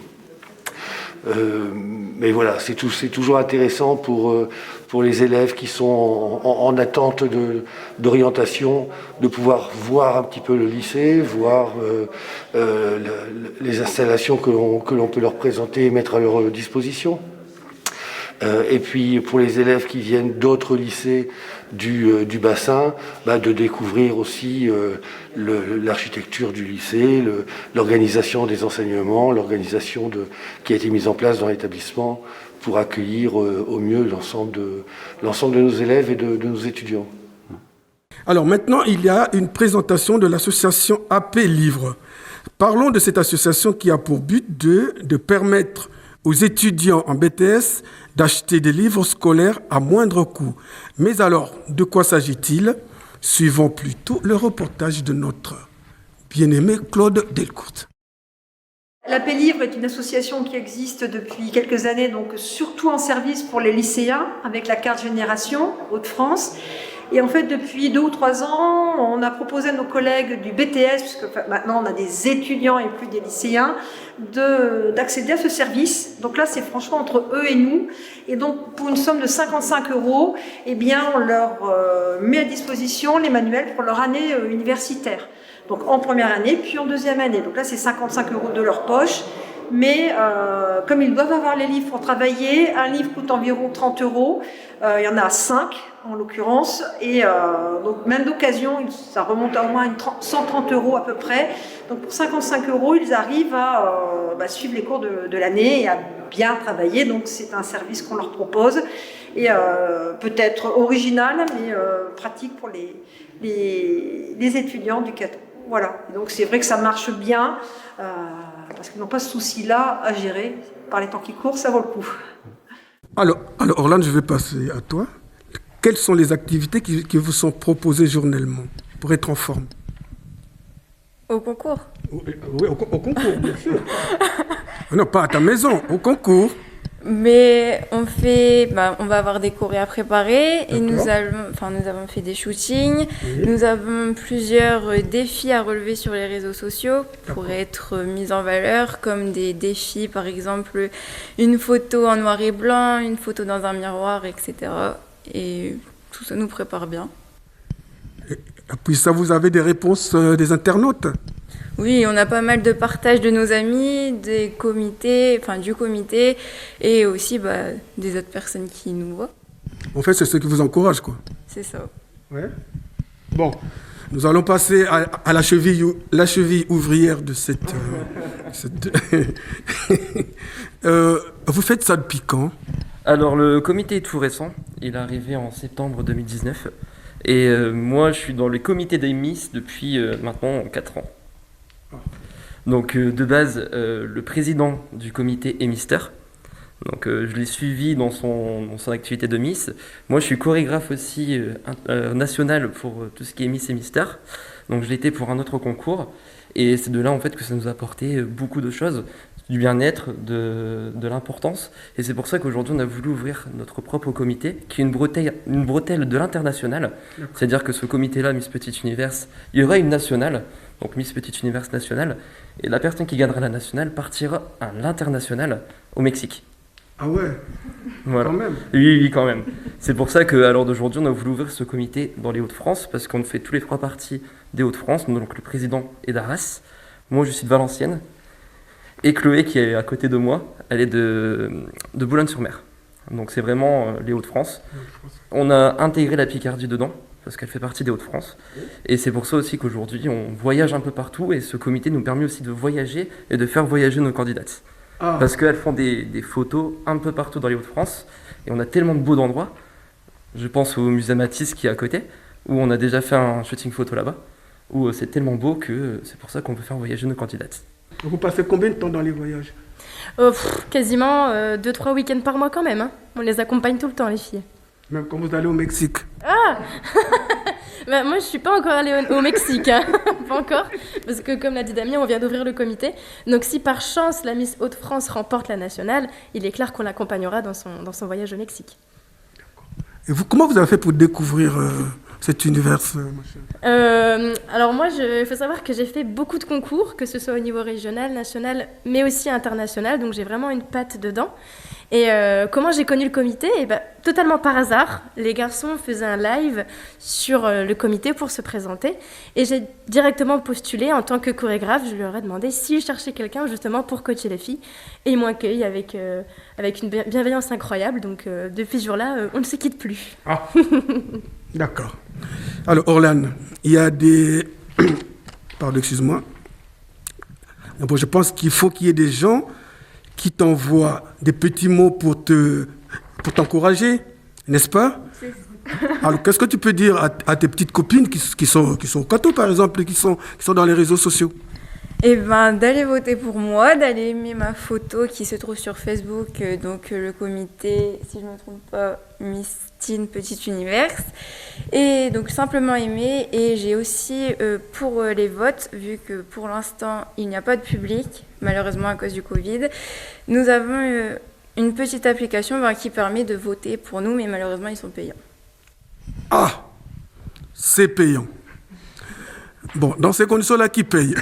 Mais voilà, c'est toujours intéressant pour les élèves qui sont en attente d'orientation, de pouvoir voir un petit peu le lycée, voir les installations que l'on peut leur présenter et mettre à leur disposition. Et puis pour les élèves qui viennent d'autres lycées du bassin, de découvrir aussi l'architecture du lycée, l'organisation des enseignements, l'organisation qui a été mise en place dans l'établissement pour accueillir au mieux l'ensemble de nos élèves et de nos étudiants. Alors maintenant, il y a une présentation de l'association AP Livres. Parlons de cette association qui a pour but de permettre aux étudiants en BTS d'acheter des livres scolaires à moindre coût. Mais alors, de quoi s'agit-il? Suivons plutôt le reportage de notre bien-aimé Claude Delcourt. L'AP Livre est une association qui existe depuis quelques années, donc surtout en service pour les lycéens, avec la carte Génération Hauts-de-France. Et en fait, depuis 2 ou 3 ans, on a proposé à nos collègues du BTS, puisque maintenant on a des étudiants et plus des lycéens, d'accéder à ce service. Donc là, c'est franchement entre eux et nous. Et donc, pour une somme de 55 €, eh bien, on leur met à disposition les manuels pour leur année universitaire. Donc en première année, puis en deuxième année. Donc là, c'est 55 € de leur poche. Mais comme ils doivent avoir les livres pour travailler, un livre coûte environ 30 €. Il y en a 5 en l'occurrence. Et donc même d'occasion, ça remonte à au moins 130 € à peu près. Donc pour 55 €, ils arrivent à suivre les cours de l'année et à bien travailler. Donc c'est un service qu'on leur propose. Et peut-être original, mais pratique pour les étudiants du Caton. Voilà, donc c'est vrai que ça marche bien, parce qu'ils n'ont pas ce souci-là à gérer. Par les temps qui courent, ça vaut le coup. Alors Orlane, je vais passer à toi. Quelles sont les activités qui vous sont proposées journellement pour être en forme? Au concours? Oui, au concours, bien sûr. Non, pas à ta maison, au concours. Mais on va avoir des chorés à préparer et nous avons fait des shootings. Oui. Nous avons plusieurs défis à relever sur les réseaux sociaux pour être mis en valeur, comme des défis, par exemple, une photo en noir et blanc, une photo dans un miroir, etc. Et tout ça nous prépare bien. Et puis ça, vous avez des réponses des internautes? Oui, on a pas mal de partages de nos amis, du comité, et aussi des autres personnes qui nous voient. En fait, c'est ce qui vous encourage, quoi. C'est ça. Ouais. Bon, nous allons passer à la cheville ouvrière de cette... vous faites ça depuis quand? Alors, le comité est tout récent. Il est arrivé en septembre 2019. Et moi, je suis dans le comité des Miss depuis maintenant 4 ans. Donc de base, le président du comité est Mister. Donc je l'ai suivi dans son activité de Miss. Moi je suis chorégraphe aussi national pour tout ce qui est Miss et Mister. Donc je l'ai été pour un autre concours. Et c'est de là en fait que ça nous a apporté beaucoup de choses, du bien-être, de l'importance. Et c'est pour ça qu'aujourd'hui on a voulu ouvrir notre propre comité, qui est une bretelle de l'international. C'est-à-dire que ce comité-là, Miss Petit Univers, il y aura une nationale, donc Miss Petit Univers nationale, et la personne qui gagnera la nationale partira à l'international au Mexique. Ah ouais. Voilà. Quand même. Oui, quand même. C'est pour ça qu'à l'heure d'aujourd'hui, on a voulu ouvrir ce comité dans les Hauts-de-France, parce qu'on fait tous les 3 parties des Hauts-de-France. Donc le président est d'Arras, moi je suis de Valenciennes, et Chloé qui est à côté de moi, elle est de Boulogne-sur-Mer. Donc c'est vraiment les Hauts-de-France. On a intégré la Picardie dedans, parce qu'elle fait partie des Hauts-de-France. Et c'est pour ça aussi qu'aujourd'hui, on voyage un peu partout, et ce comité nous permet aussi de voyager et de faire voyager nos candidates. Ah. Parce qu'elles font des photos un peu partout dans les Hauts-de-France, et on a tellement de beaux endroits. Je pense au musée Matisse qui est à côté, où on a déjà fait un shooting photo là-bas, où c'est tellement beau que c'est pour ça qu'on peut faire voyager nos candidates. Vous passez combien de temps dans les voyages? Quasiment 2-3 week-ends par mois quand même. Hein. On les accompagne tout le temps, les filles. Même quand vous allez au Mexique? Ah moi, je suis pas encore allée au Mexique. Hein. Pas encore. Parce que, comme l'a dit Damien, on vient d'ouvrir le comité. Donc, si par chance, la Miss Hauts-de-France remporte la nationale, il est clair qu'on l'accompagnera dans son voyage au Mexique. Et comment vous avez fait pour découvrir cet univers Alors moi, il faut savoir que j'ai fait beaucoup de concours, que ce soit au niveau régional, national, mais aussi international, donc j'ai vraiment une patte dedans. Et comment j'ai connu le comité? Totalement par hasard. Les garçons faisaient un live sur le comité pour se présenter, et j'ai directement postulé en tant que chorégraphe. Je leur ai demandé s'ils cherchaient quelqu'un justement pour coacher les filles, et ils m'ont accueilli avec une bienveillance incroyable. Donc depuis ce jour-là, on ne se quitte plus. Ah. D'accord. Alors, Orlan, il y a des... Pardon, excuse-moi. Bon, je pense qu'il faut qu'il y ait des gens qui t'envoient des petits mots pour t'encourager, n'est-ce pas? Alors, qu'est-ce que tu peux dire à tes petites copines qui sont au Cateau, par exemple, qui sont dans les réseaux sociaux? D'aller voter pour moi, d'aller aimer ma photo qui se trouve sur Facebook, donc le comité, si je ne me trompe pas, Miss Teen Petit Univers. Et donc simplement aimer. Et j'ai aussi pour les votes, vu que pour l'instant il n'y a pas de public, malheureusement à cause du Covid, nous avons une petite application qui permet de voter pour nous, mais malheureusement ils sont payants. Ah, c'est payant. Bon, dans ces conditions-là, qui paye?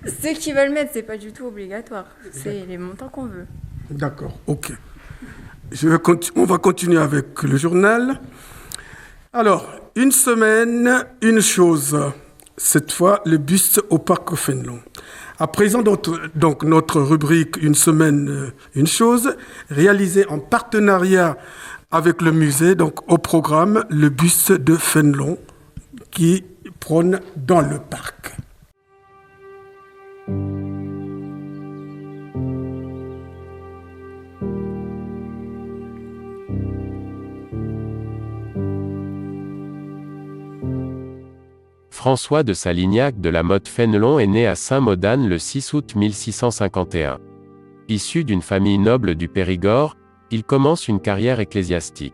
Ceux qui veulent mettre, c'est pas du tout obligatoire. C'est les montants qu'on veut. D'accord, ok. On va continuer avec le journal. Alors, une semaine, une chose. Cette fois, le buste au parc Fénelon. À présent, donc notre rubrique Une semaine, une chose, réalisée en partenariat avec le musée, donc au programme, le buste de Fénelon, qui prône dans le parc. François de Salignac de la Motte Fénelon est né à Saint-Modane le 6 août 1651. Issu d'une famille noble du Périgord, il commence une carrière ecclésiastique.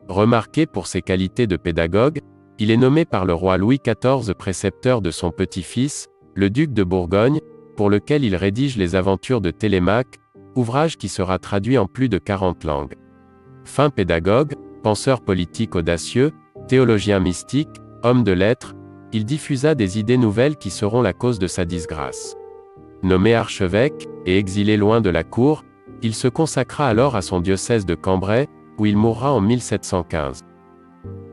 Remarqué pour ses qualités de pédagogue, il est nommé par le roi Louis XIV précepteur de son petit-fils, le duc de Bourgogne, pour lequel il rédige les aventures de Télémaque, ouvrage qui sera traduit en plus de 40 langues. Fin pédagogue, penseur politique audacieux, théologien mystique, homme de lettres, il diffusa des idées nouvelles qui seront la cause de sa disgrâce. Nommé archevêque, et exilé loin de la cour, il se consacra alors à son diocèse de Cambrai, où il mourra en 1715.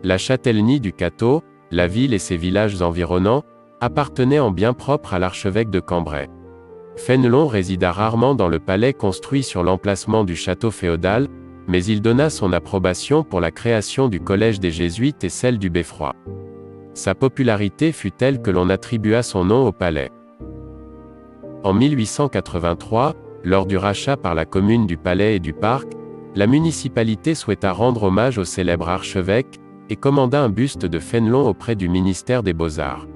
La châtellenie du Cateau, la ville et ses villages environnants, appartenaient en bien propre à l'archevêque de Cambrai. Fénelon résida rarement dans le palais construit sur l'emplacement du château féodal, mais il donna son approbation pour la création du collège des Jésuites et celle du Beffroi. Sa popularité fut telle que l'on attribua son nom au palais. En 1883, lors du rachat par la commune du palais et du parc, la municipalité souhaita rendre hommage au célèbre archevêque, et commanda un buste de Fénelon auprès du ministère des Beaux-Arts.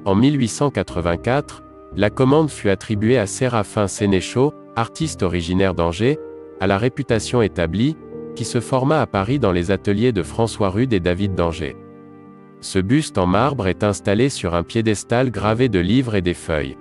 En 1884, la commande fut attribuée à Séraphin Sénéchaud, artiste originaire d'Angers, à la réputation établie, qui se forma à Paris dans les ateliers de François Rude et David d'Angers. Ce buste en marbre est installé sur un piédestal gravé de livres et des feuilles.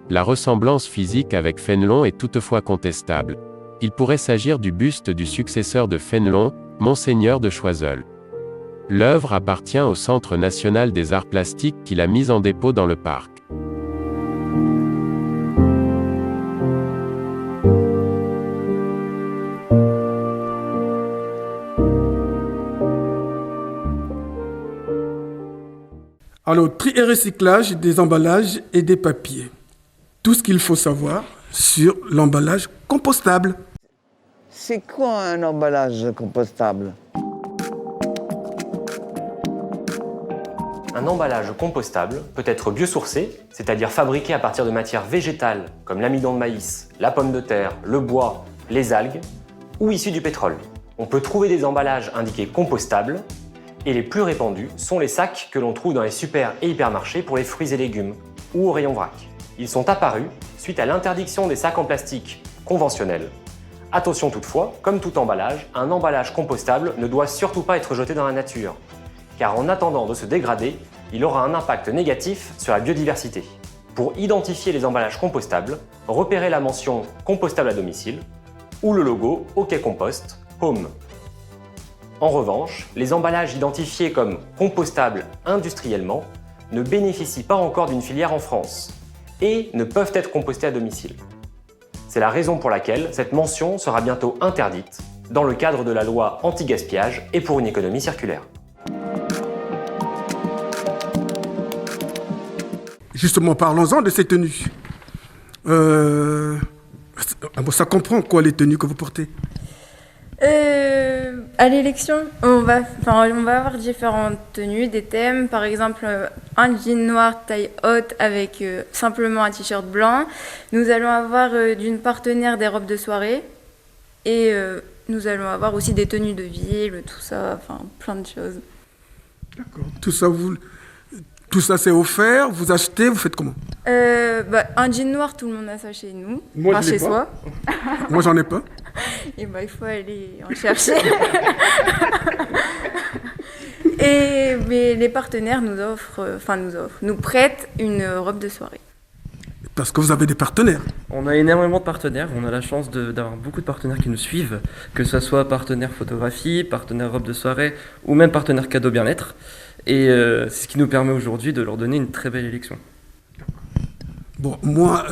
La ressemblance physique avec Fénelon est toutefois contestable. Il pourrait s'agir du buste du successeur de Fénelon, Monseigneur de Choiseul. L'œuvre appartient au Centre national des arts plastiques qui l'a mise en dépôt dans le parc. Alors, tri et recyclage des emballages et des papiers. Tout ce qu'il faut savoir sur l'emballage compostable. C'est quoi un emballage compostable ? Un emballage compostable peut être biosourcé, c'est-à-dire fabriqué à partir de matières végétales comme l'amidon de maïs, la pomme de terre, le bois, les algues, ou issu du pétrole. On peut trouver des emballages indiqués compostables, et les plus répandus sont les sacs que l'on trouve dans les super et hypermarchés pour les fruits et légumes, ou au rayon vrac. Ils sont apparus suite à l'interdiction des sacs en plastique conventionnels. Attention toutefois, comme tout emballage, un emballage compostable ne doit surtout pas être jeté dans la nature, car en attendant de se dégrader, il aura un impact négatif sur la biodiversité. Pour identifier les emballages compostables, repérez la mention « compostable à domicile » ou le logo « OK Compost Home ». En revanche, les emballages identifiés comme compostables industriellement ne bénéficient pas encore d'une filière en France et ne peuvent être compostés à domicile. C'est la raison pour laquelle cette mention sera bientôt interdite dans le cadre de la loi anti-gaspillage et pour une économie circulaire. Justement, parlons-en de ces tenues. Ça comprend quoi les tenues que vous portez ? À l'élection, on va avoir différentes tenues, des thèmes, par exemple un jean noir taille haute avec simplement un t-shirt blanc. Nous allons avoir d'une partenaire des robes de soirée et nous allons avoir aussi des tenues de ville, tout ça, enfin plein de choses. D'accord. Tout ça c'est offert, vous achetez, vous faites comment ? Un jean noir, tout le monde a ça chez nous, Moi, chez soi. Moi j'en ai pas. Et il faut aller en chercher. Mais les partenaires nous prêtent une robe de soirée. Parce que vous avez des partenaires. On a énormément de partenaires, on a la chance d'avoir beaucoup de partenaires qui nous suivent, que ce soit partenaires photographie, partenaires robe de soirée ou même partenaires cadeau bien-être. Et c'est ce qui nous permet aujourd'hui de leur donner une très belle élection. Bon, moi,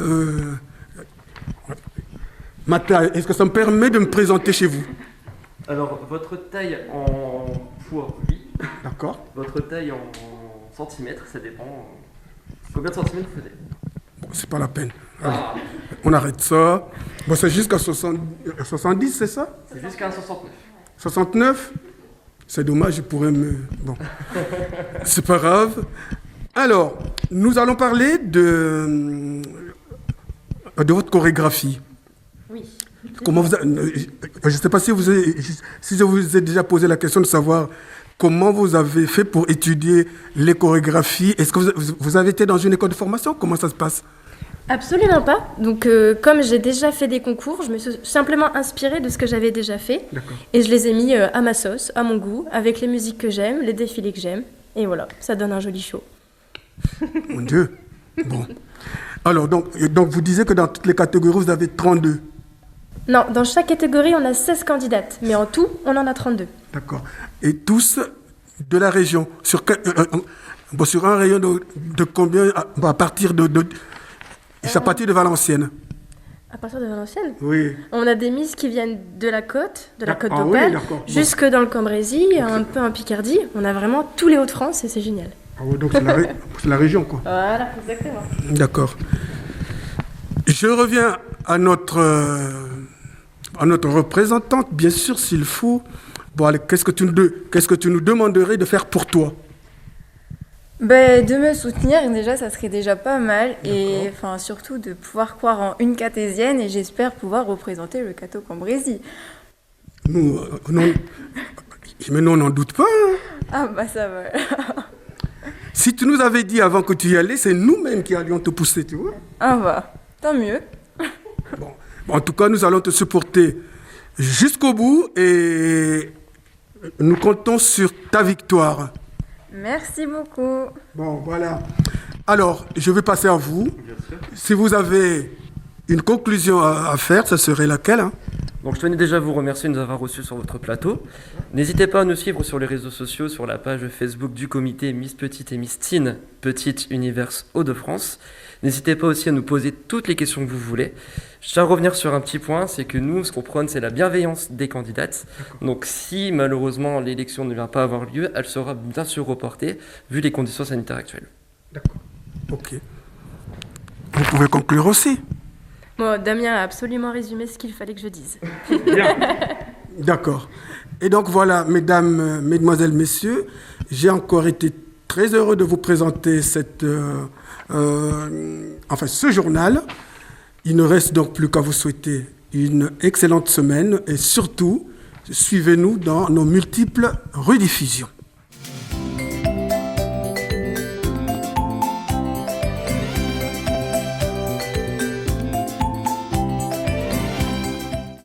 ma taille, est-ce que ça me permet de me présenter chez vous ? Alors, votre taille en poids, oui. D'accord. Votre taille en centimètres, ça dépend. Combien de centimètres vous faites ? Bon, c'est pas la peine. Allez, on arrête ça. Bon, c'est jusqu'à 70, c'est ça ? C'est jusqu'à 69. 69 ? C'est dommage, je pourrais me... Bon, c'est pas grave. Alors, nous allons parler de votre chorégraphie. Oui. Comment vous je ne sais pas si je vous ai déjà posé la question de savoir comment vous avez fait pour étudier les chorégraphies. Est-ce que vous avez été dans une école de formation ? Comment ça se passe ? Absolument pas. Donc, comme j'ai déjà fait des concours, je me suis simplement inspirée de ce que j'avais déjà fait. D'accord. Et je les ai mis à ma sauce, à mon goût, avec les musiques que j'aime, les défilés que j'aime. Et voilà, ça donne un joli show. Mon Dieu. Bon. Alors, donc vous disiez que dans toutes les catégories, vous avez 32. Non, dans chaque catégorie, on a 16 candidates. Mais en tout, on en a 32. D'accord. Et tous de la région. Sur un rayon de combien à partir de c'est à partir de Valenciennes. À partir de Valenciennes? Oui. On a des Miss qui viennent de la côte Ah d'Opale, oui, d'accord. jusque dans le Cambrésis, un peu en Picardie. On a vraiment tous les Hauts-de-France et c'est génial. Ah oui, donc c'est la région, quoi. Voilà, exactement. D'accord. Je reviens à notre représentante, bien sûr, s'il faut. Bon, allez, qu'est-ce que tu nous demanderais de faire pour toi? De me soutenir, déjà, ça serait déjà pas mal. Et enfin, surtout de pouvoir croire en une catésienne et j'espère pouvoir représenter le Cateau Cambrésis. Nous, non, mais nous, on n'en doute pas. Hein. Ah bah ça va. Si tu nous avais dit avant que tu y allais, c'est nous-mêmes qui allions te pousser, tu vois. Ah bah, tant mieux. Bon, en tout cas, nous allons te supporter jusqu'au bout et nous comptons sur ta victoire. Merci beaucoup. Bon, voilà. Alors, je vais passer à vous. Si vous avez une conclusion à faire, ça serait laquelle, hein? Donc je tenais déjà à vous remercier de nous avoir reçus sur votre plateau. N'hésitez pas à nous suivre sur les réseaux sociaux, sur la page Facebook du comité Miss Petite et Miss Teen, Petite Univers Hauts-de-France. N'hésitez pas aussi à nous poser toutes les questions que vous voulez. Je tiens à revenir sur un petit point, c'est que nous, ce qu'on prône, c'est la bienveillance des candidates. Donc si malheureusement l'élection ne vient pas avoir lieu, elle sera bien sûr reportée, vu les conditions sanitaires actuelles. D'accord. Ok. Vous pouvez conclure aussi. Bon, Damien a absolument résumé ce qu'il fallait que je dise. Bien. D'accord. Et donc voilà, mesdames, mesdemoiselles, messieurs, j'ai encore été très heureux de vous présenter ce journal. Il ne reste donc plus qu'à vous souhaiter une excellente semaine et surtout, suivez-nous dans nos multiples rediffusions.